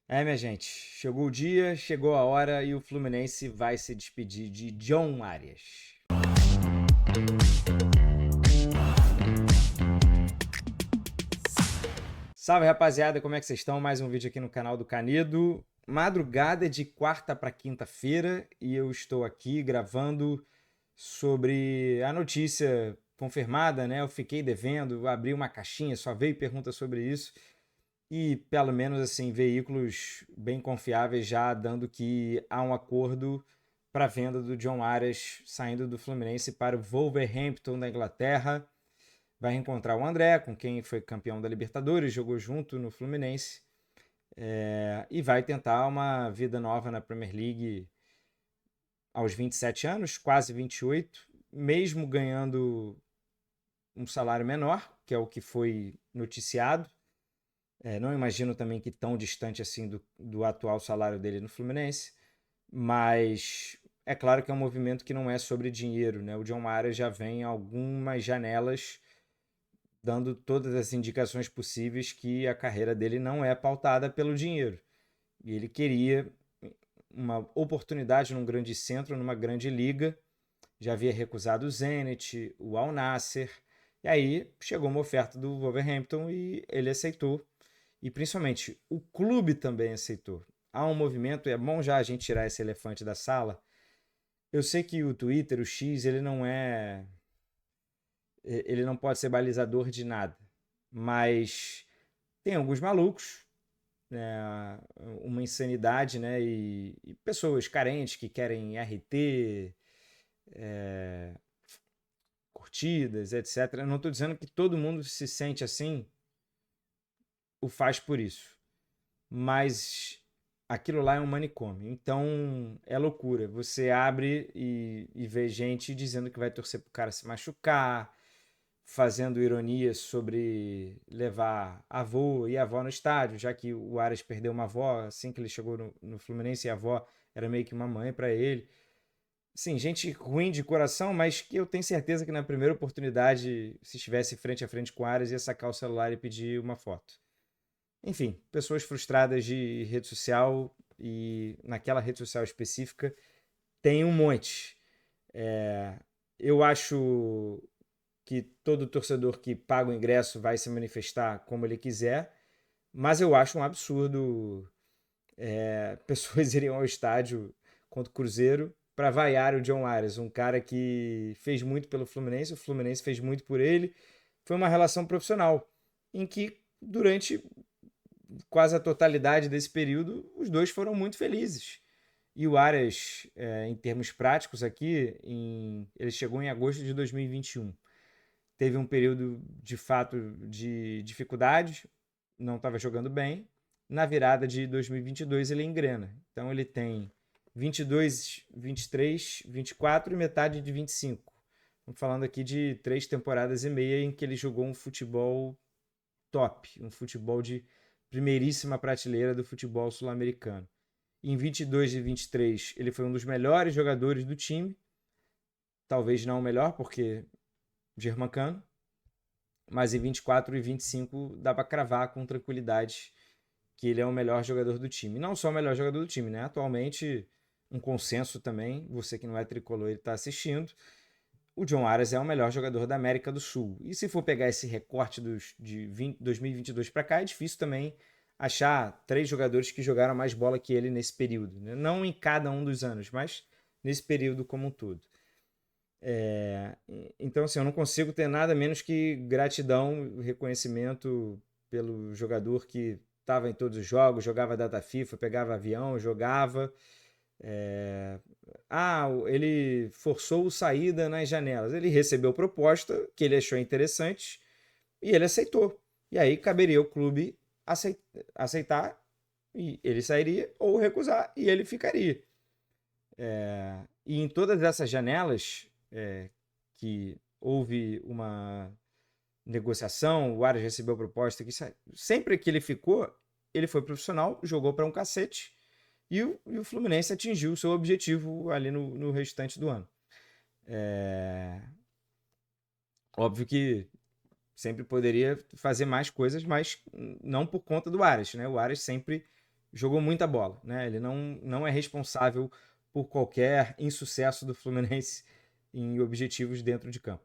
Minha gente, chegou o dia, chegou a hora e o Fluminense vai se despedir de John Arias. Salve rapaziada, como é que vocês estão? Mais um vídeo aqui no canal do Canedo. Madrugada de quarta para quinta-feira e eu estou aqui gravando sobre a notícia confirmada, né? Eu fiquei devendo, abri uma caixinha, só veio pergunta sobre isso. E pelo menos assim, veículos bem confiáveis já dando que há um acordo para a venda do John Arias saindo do Fluminense para o Wolverhampton da Inglaterra. Vai reencontrar o André, com quem foi campeão da Libertadores, jogou junto no Fluminense, e vai tentar uma vida nova na Premier League aos 27 anos, quase 28, mesmo ganhando um salário menor, que é o que foi noticiado. Não imagino também que tão distante assim do atual salário dele no Fluminense, mas é claro que é um movimento que não é sobre dinheiro, né? O John Arias já vem em algumas janelas dando todas as indicações possíveis que a carreira dele não é pautada pelo dinheiro. E ele queria uma oportunidade num grande centro, numa grande liga. Já havia recusado o Zenit, o Al Nassr. E aí chegou uma oferta do Wolverhampton e ele aceitou. E principalmente o clube também aceitou. Há um movimento, e é bom já a gente tirar esse elefante da sala. Eu sei que o Twitter, o X, ele não pode ser balizador de nada. Mas tem alguns malucos, né, uma insanidade, né, e pessoas carentes que querem RT, curtidas, etc. Eu não estou dizendo que todo mundo se sente assim, o faz por isso. Mas aquilo lá é um manicômio. Então é loucura. Você abre e vê gente dizendo que vai torcer pro cara se machucar, fazendo ironia sobre levar avô e avó no estádio, já que o Arias perdeu uma avó assim que ele chegou no Fluminense e a avó era meio que uma mãe para ele. Sim, gente ruim de coração, mas que eu tenho certeza que na primeira oportunidade, se estivesse frente a frente com o Arias, ia sacar o celular e pedir uma foto. Enfim, pessoas frustradas de rede social e naquela rede social específica tem um monte. É, eu acho que todo torcedor que paga o ingresso vai se manifestar como ele quiser, mas eu acho um absurdo pessoas irem ao estádio contra o Cruzeiro para vaiar o John Arias, um cara que fez muito pelo Fluminense, o Fluminense fez muito por ele. Foi uma relação profissional em que durante quase a totalidade desse período os dois foram muito felizes. E o Arias, em termos práticos aqui, ele chegou em agosto de 2021. Teve um período de fato de dificuldade, não estava jogando bem. Na virada de 2022 ele engrena. Então ele tem 22, 23, 24 e metade de 25. Estamos falando aqui de 3 temporadas e meia em que ele jogou um futebol top, um futebol de primeiríssima prateleira do futebol sul-americano. Em 22 e 23 ele foi um dos melhores jogadores do time, talvez não o melhor, porque Germancano, mas em 24 e 25 dá para cravar com tranquilidade que ele é o melhor jogador do time. Não só o melhor jogador do time, né? Atualmente, um consenso também, você que não é tricolor e está assistindo, o John Arias é o melhor jogador da América do Sul. E se for pegar esse recorte de 2022 para cá, é difícil também achar 3 jogadores que jogaram mais bola que ele nesse período. Né? Não em cada um dos anos, mas nesse período como um todo. Então, assim, eu não consigo ter nada menos que gratidão, reconhecimento pelo jogador que estava em todos os jogos, jogava data FIFA, pegava avião, jogava. É... ele forçou saída nas janelas. Ele recebeu proposta que ele achou interessante e ele aceitou. E aí caberia o clube aceitar e ele sairia ou recusar e ele ficaria. E em todas essas janelas que houve uma negociação, o Arias recebeu proposta, sempre que ele ficou, ele foi profissional, jogou para um cacete e o Fluminense atingiu o seu objetivo ali no restante do ano. Óbvio que sempre poderia fazer mais coisas, mas não por conta do Arias, né? O Arias sempre jogou muita bola, né? Ele não é responsável por qualquer insucesso do Fluminense em objetivos dentro de campo.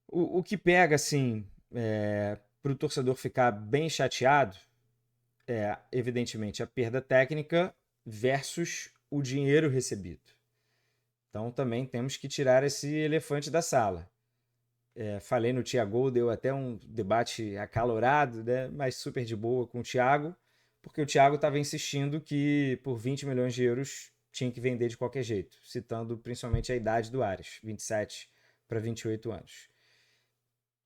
O que pega, assim, para o torcedor ficar bem chateado é, evidentemente, a perda técnica versus o dinheiro recebido. Então também temos que tirar esse elefante da sala. Falei no Thiago, deu até um debate acalorado, né? Mas super de boa com o Thiago, porque o Thiago estava insistindo que por 20 milhões de euros tinha que vender de qualquer jeito, citando principalmente a idade do Ares, 27 para 28 anos.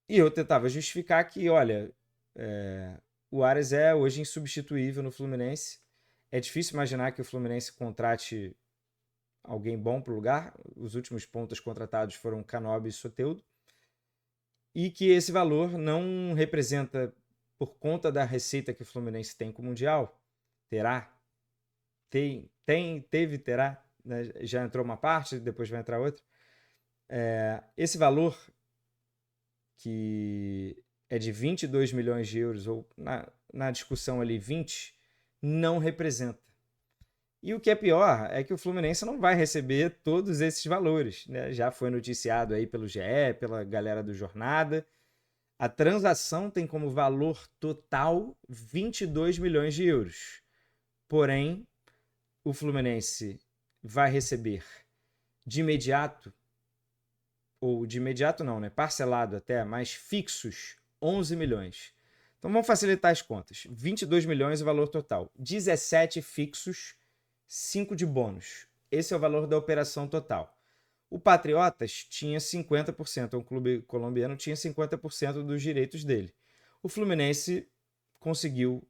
E eu tentava justificar que, olha, o Ares é hoje insubstituível no Fluminense. É difícil imaginar que o Fluminense contrate alguém bom para o lugar. Os últimos pontos contratados foram Canobi e Soteldo. E que esse valor não representa, por conta da receita que o Fluminense tem com o Mundial, terá, terá, né? Já entrou uma parte, depois vai entrar outra. Esse valor, que é de 22 milhões de euros, ou na discussão ali 20, não representa. E o que é pior é que o Fluminense não vai receber todos esses valores, né? Já foi noticiado aí pelo GE, pela galera do Jornada. A transação tem como valor total 22 milhões de euros. Porém, o Fluminense vai receber de imediato, ou de imediato não, né? Parcelado até, mas fixos, 11 milhões. Então vamos facilitar as contas. 22 milhões é o valor total. 17 fixos, 5 de bônus. Esse é o valor da operação total. O Patriotas tinha 50%, um clube colombiano tinha 50% dos direitos dele. O Fluminense conseguiu,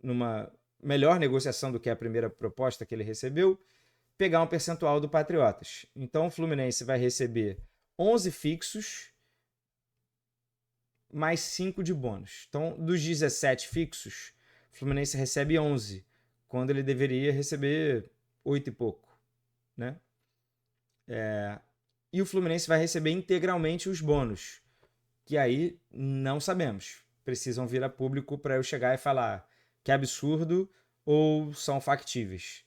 numa melhor negociação do que a primeira proposta que ele recebeu, pegar um percentual do Patriotas. Então o Fluminense vai receber 11 fixos mais 5 de bônus. Então, dos 17 fixos, o Fluminense recebe 11, quando ele deveria receber 8 e pouco, né? E o Fluminense vai receber integralmente os bônus, que aí não sabemos. Precisam vir a público para eu chegar e falar que é absurdo ou são factíveis.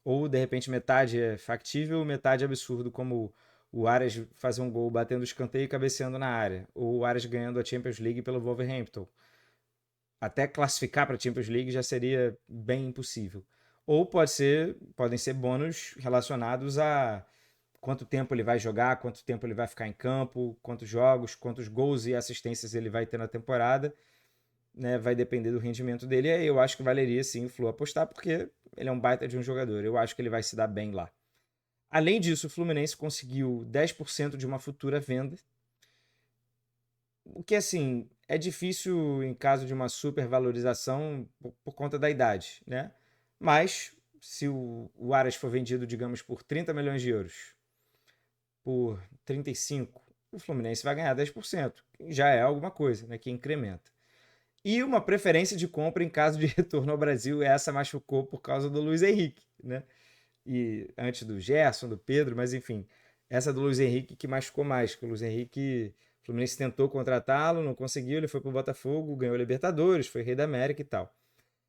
Ou, de repente, metade é factível, metade é absurdo, como o Ares fazer um gol batendo escanteio e cabeceando na área. Ou o Ares ganhando a Champions League pelo Wolverhampton. Até classificar para a Champions League já seria bem impossível. Ou podem ser bônus relacionados a quanto tempo ele vai jogar, quanto tempo ele vai ficar em campo, quantos jogos, quantos gols e assistências ele vai ter na temporada, né? Vai depender do rendimento dele. E aí eu acho que valeria sim o Flu apostar, porque ele é um baita de um jogador. Eu acho que ele vai se dar bem lá. Além disso, o Fluminense conseguiu 10% de uma futura venda, o que, assim, é difícil em caso de uma supervalorização por conta da idade, né? Mas se o Aras for vendido, digamos, por 30 milhões de euros, por 35, o Fluminense vai ganhar 10%. Já é alguma coisa, né, que incrementa. E uma preferência de compra em caso de retorno ao Brasil, essa machucou por causa do Luiz Henrique, né? E antes do Gerson, do Pedro, mas enfim, essa do Luiz Henrique que machucou mais, que o Luiz Henrique, o Fluminense tentou contratá-lo, não conseguiu, ele foi pro Botafogo, ganhou a Libertadores, foi Rei da América e tal.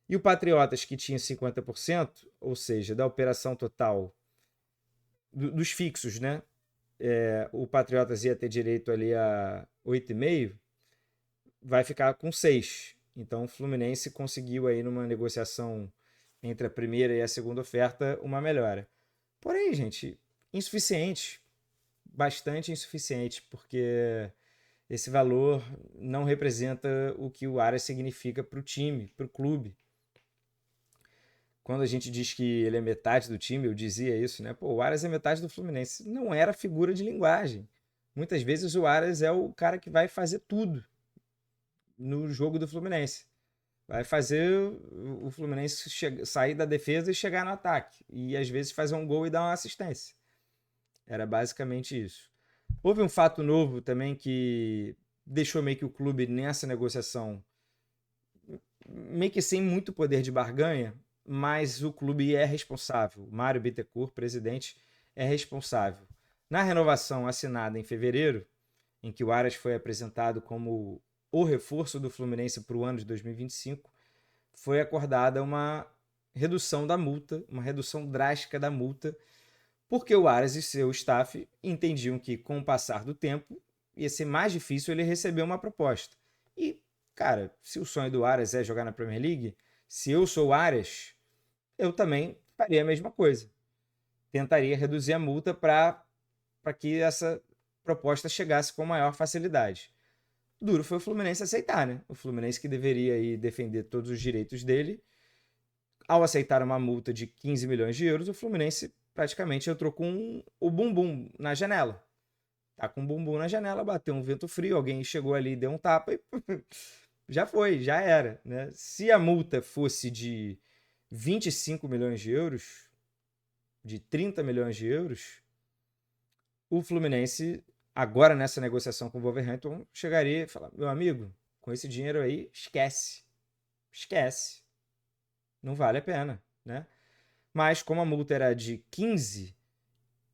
E o Patriotas, que tinha 50%, ou seja, da operação total dos fixos, né? O Patriotas ia ter direito ali a 8,5, vai ficar com 6. Então o Fluminense conseguiu aí numa negociação entre a primeira e a segunda oferta uma melhora. Porém, gente, insuficiente, bastante insuficiente, porque esse valor não representa o que o Aras significa para o time, para o clube. Quando a gente diz que ele é metade do time, eu dizia isso, né? Pô, o Aras é metade do Fluminense. Não era figura de linguagem. Muitas vezes o Aras é o cara que vai fazer tudo no jogo do Fluminense. Vai fazer o Fluminense sair da defesa e chegar no ataque. E às vezes fazer um gol e dar uma assistência. Era basicamente isso. Houve um fato novo também que deixou meio que o clube nessa negociação meio que sem muito poder de barganha, mas o clube é responsável. Mário Bittencourt, presidente, é responsável. Na renovação assinada em fevereiro, em que o Aras foi apresentado como o reforço do Fluminense para o ano de 2025, foi acordada uma redução da multa, uma redução drástica da multa, porque o Aras e seu staff entendiam que, com o passar do tempo, ia ser mais difícil ele receber uma proposta. E, cara, se o sonho do Aras é jogar na Premier League, se eu sou o Aras, eu também faria a mesma coisa. Tentaria reduzir a multa para que essa proposta chegasse com maior facilidade. Duro foi o Fluminense aceitar, né? O Fluminense que deveria aí defender todos os direitos dele. Ao aceitar uma multa de 15 milhões de euros, o Fluminense praticamente entrou com o bumbum na janela. Tá com o bumbum na janela, bateu um vento frio, alguém chegou ali, deu um tapa e já foi, já era, né? Se a multa fosse de 25 milhões de euros, de 30 milhões de euros, o Fluminense, agora nessa negociação com o Wolverhampton, chegaria e falar: meu amigo, com esse dinheiro aí, esquece. Esquece. Não vale a pena, né? Mas como a multa era de 15,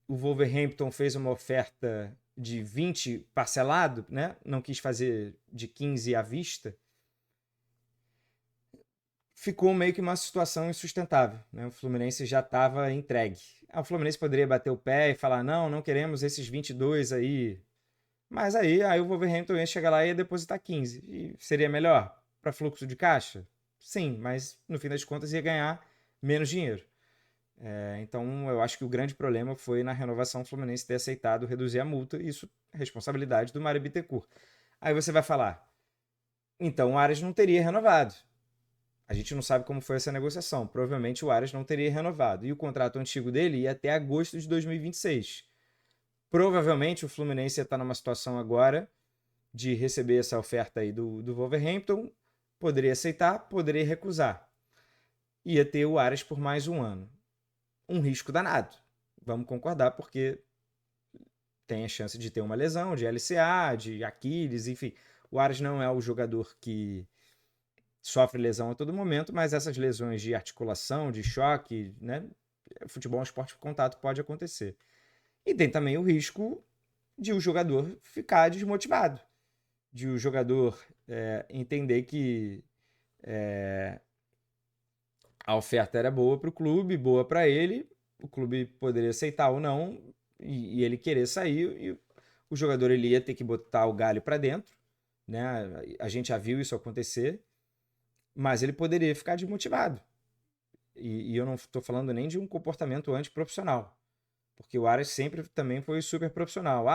o Wolverhampton fez uma oferta de 20 parcelado, né? Não quis fazer de 15 à vista. Ficou meio que uma situação insustentável, né? O Fluminense já estava entregue. O Fluminense poderia bater o pé e falar: não, não queremos esses 22 aí. Mas aí o Wolverhampton ia chegar lá e ia depositar 15. E seria melhor para fluxo de caixa? Sim, mas no fim das contas ia ganhar menos dinheiro. Então eu acho que o grande problema foi na renovação o Fluminense ter aceitado reduzir a multa. Isso é responsabilidade do Mário Bittencourt. Aí você vai falar: então o Aras não teria renovado. A gente não sabe como foi essa negociação. Provavelmente o Aras não teria renovado. E o contrato antigo dele ia até agosto de 2026. Provavelmente o Fluminense ia estar numa situação agora de receber essa oferta aí do Wolverhampton. Poderia aceitar, poderia recusar. Ia ter o Aras por mais um ano. Um risco danado. Vamos concordar, porque tem a chance de ter uma lesão, de LCA, de Aquiles, enfim. O Aras não é o jogador que sofre lesão a todo momento, mas essas lesões de articulação, de choque, né? Futebol é um esporte de contato, pode acontecer. E tem também o risco de o jogador ficar desmotivado, de o jogador entender que a oferta era boa para o clube, boa para ele, o clube poderia aceitar ou não, e ele querer sair, e o jogador ele ia ter que botar o galho para dentro, né? A gente já viu isso acontecer, mas ele poderia ficar desmotivado. E eu não estou falando nem de um comportamento antiprofissional, porque o Aras sempre também foi super profissional.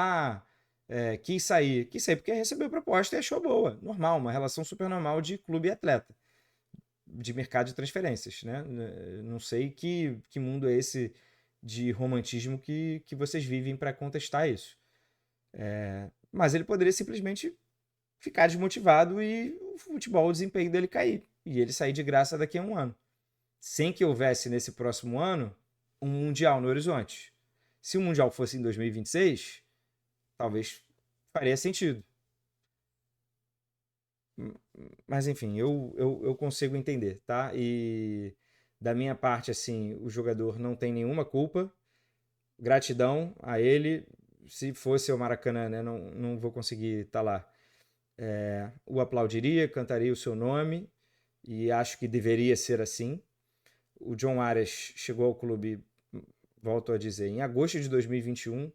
Quis sair porque recebeu proposta e achou boa, normal, uma relação super normal de clube e atleta, de mercado de transferências, né? Não sei que mundo é esse de romantismo que vocês vivem para contestar isso. Mas ele poderia simplesmente ficar desmotivado e o futebol, o desempenho dele cair. E ele sair de graça daqui a um ano. Sem que houvesse nesse próximo ano um Mundial no horizonte. Se o Mundial fosse em 2026, talvez faria sentido. Mas enfim, eu consigo entender, tá? E da minha parte, assim, o jogador não tem nenhuma culpa. Gratidão a ele. Se fosse o Maracanã, né, não vou conseguir estar lá. O aplaudiria, cantaria o seu nome e acho que deveria ser assim. O John Aras chegou ao clube, volto a dizer, em agosto de 2021.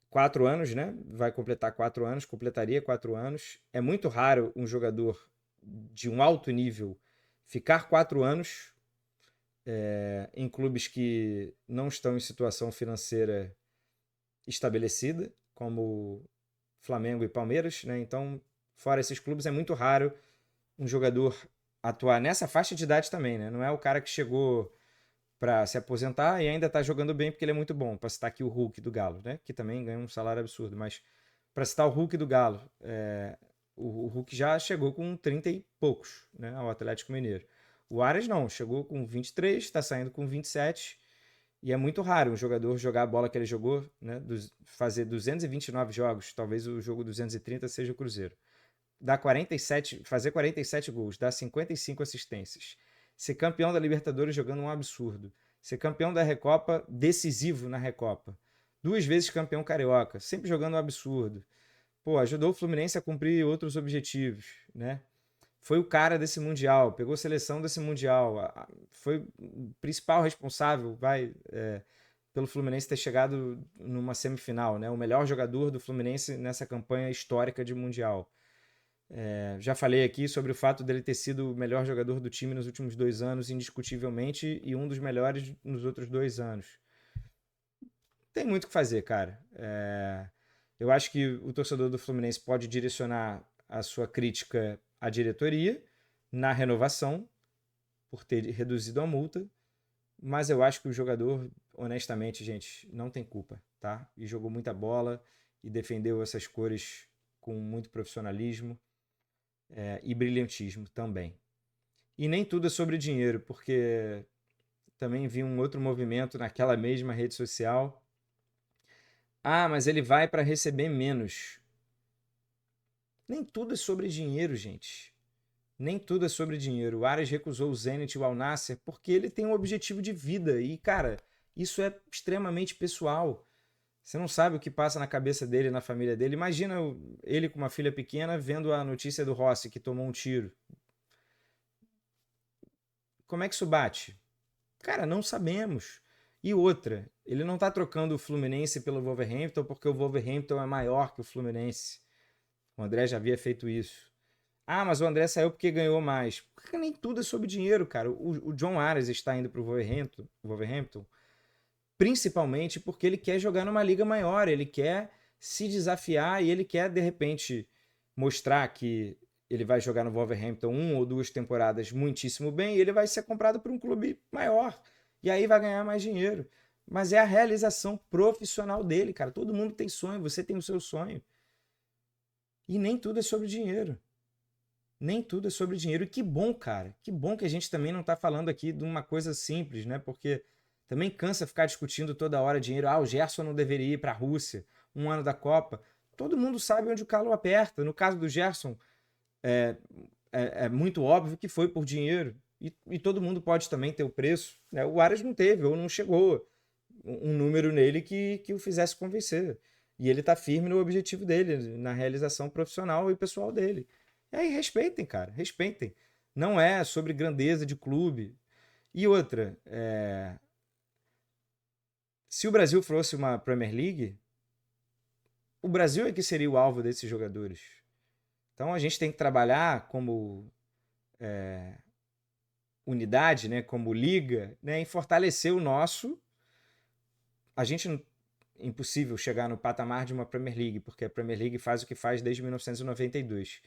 4 anos, né? Vai completar 4 anos, completaria 4 anos. É muito raro um jogador de um alto nível ficar 4 anos em clubes que não estão em situação financeira estabelecida, como Flamengo e Palmeiras, né? Então, fora esses clubes, é muito raro um jogador atuar nessa faixa de idade também, né? Não é o cara que chegou para se aposentar e ainda está jogando bem porque ele é muito bom. Para citar aqui o Hulk do Galo, né? Que também ganha um salário absurdo. Mas para citar o Hulk do Galo, o Hulk já chegou com 30 e poucos, né? Ao Atlético Mineiro. O Aras não, chegou com 23, está saindo com 27. E é muito raro um jogador jogar a bola que ele jogou, né? Fazer 229 jogos, talvez o jogo 230 seja o Cruzeiro. Fazer 47 gols, dar 55 assistências, ser campeão da Libertadores jogando um absurdo, ser campeão da Recopa decisivo na Recopa, 2 vezes campeão carioca, sempre jogando um absurdo. Pô, ajudou o Fluminense a cumprir outros objetivos, né? foi o cara desse Mundial, pegou seleção desse Mundial, foi o principal responsável, pelo Fluminense ter chegado numa semifinal, né? O melhor jogador do Fluminense nessa campanha histórica de Mundial. Já falei aqui sobre o fato dele ter sido o melhor jogador do time nos últimos 2 anos, indiscutivelmente, e um dos melhores nos outros 2 anos. Tem muito o que fazer, cara. Eu acho que o torcedor do Fluminense pode direcionar a sua crítica à diretoria na renovação, por ter reduzido a multa, mas eu acho que o jogador, honestamente, gente, não tem culpa, tá? E jogou muita bola e defendeu essas cores com muito profissionalismo e brilhantismo também. E nem tudo é sobre dinheiro, porque também vi um outro movimento naquela mesma rede social. Ah, mas ele vai para receber menos. Nem tudo é sobre dinheiro, gente. Nem tudo é sobre dinheiro. O Aras recusou o Zenit e o Al Nassr porque ele tem um objetivo de vida. E, cara, isso é extremamente pessoal. Você não sabe o que passa na cabeça dele, na família dele. Imagina ele com uma filha pequena vendo a notícia do Rossi, que tomou um tiro. Como é que isso bate? Cara, não sabemos. E outra, ele não está trocando o Fluminense pelo Wolverhampton porque o Wolverhampton é maior que o Fluminense. O André já havia feito isso. Ah, mas o André saiu porque ganhou mais. Porque nem tudo é sobre dinheiro, cara. O John Aras está indo para o Wolverhampton principalmente porque ele quer jogar numa liga maior, ele quer se desafiar e ele quer, de repente, mostrar que ele vai jogar no Wolverhampton 1 ou 2 temporadas muitíssimo bem e ele vai ser comprado por um clube maior. E aí vai ganhar mais dinheiro. Mas é a realização profissional dele, cara. Todo mundo tem sonho, você tem o seu sonho. E nem tudo é sobre dinheiro. Nem tudo é sobre dinheiro. E que bom, cara. Que bom que a gente também não está falando aqui de uma coisa simples, né? Porque também cansa ficar discutindo toda hora dinheiro. Ah, o Gerson não deveria ir para a Rússia, um ano da Copa. Todo mundo sabe onde o calo aperta. No caso do Gerson, é muito óbvio que foi por dinheiro. E todo mundo pode também ter o preço, né? O Aras não teve, ou não chegou um número nele que o fizesse convencer. E ele está firme no objetivo dele, na realização profissional e pessoal dele. E aí respeitem, cara, respeitem. Não é sobre grandeza de clube. E outra, se o Brasil fosse uma Premier League, o Brasil é que seria o alvo desses jogadores. Então a gente tem que trabalhar como unidade, né, como liga, né, em fortalecer o nosso. A gente não, impossível chegar no patamar de uma Premier League, porque a Premier League faz o que faz desde 1992.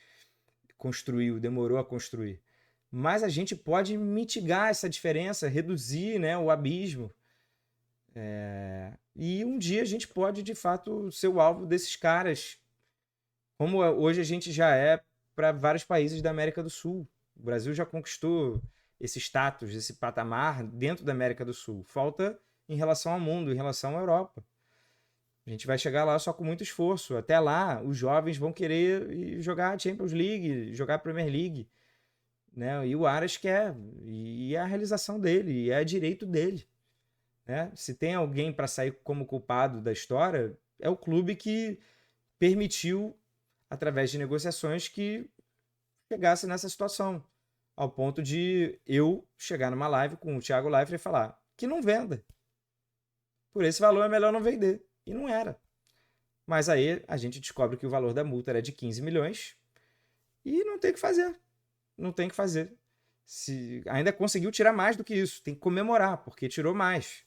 Construiu, demorou a construir. Mas a gente pode mitigar essa diferença, reduzir, né, o abismo. E um dia a gente pode, de fato, ser o alvo desses caras, como hoje a gente já é para vários países da América do Sul. O Brasil já conquistou esse status, esse patamar dentro da América do Sul. Falta em relação ao mundo, em relação à Europa. A gente vai chegar lá só com muito esforço. Até lá, os jovens vão querer jogar Champions League, jogar Premier League. Né? E o Aras quer. E é a realização dele, e é direito dele. Né? Se tem alguém para sair como culpado da história, é o clube que permitiu, através de negociações, que chegasse nessa situação. Ao ponto de eu chegar numa live com o Thiago Leifert e falar que não venda. Por esse valor é melhor não vender. E não era. Mas aí a gente descobre que o valor da multa era de 15 milhões e não tem o que fazer. Não tem o que fazer. Ainda conseguiu tirar mais do que isso. Tem que comemorar, porque tirou mais.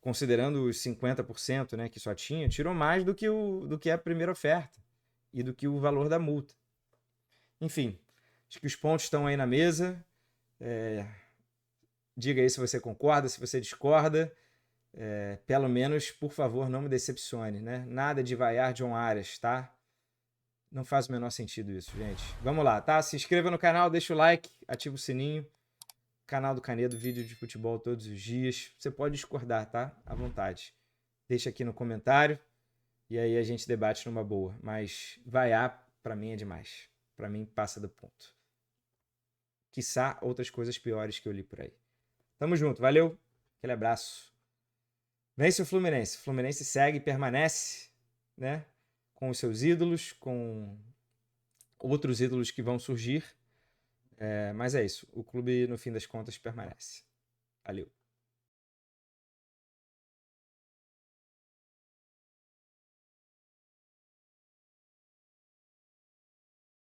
Considerando os 50%, né, que só tinha, tirou mais do que a primeira oferta e do que o valor da multa. Enfim, acho que os pontos estão aí na mesa. Diga aí se você concorda, se você discorda. Pelo menos, por favor, não me decepcione, né? Nada de vaiar John Aras, tá? Não faz o menor sentido isso, gente. Vamos lá, tá? Se inscreva no canal, deixa o like, ativa o sininho. Canal do Canedo, vídeo de futebol todos os dias. Você pode discordar, tá? À vontade. Deixa aqui no comentário e aí a gente debate numa boa. Mas vaiar, pra mim, é demais. Pra mim, passa do ponto. Quiçá outras coisas piores que eu li por aí. Tamo junto, valeu. Aquele abraço. Vence o Fluminense. O Fluminense segue e permanece, né? Com os seus ídolos, com outros ídolos que vão surgir. Mas é isso. O clube, no fim das contas, permanece. Valeu.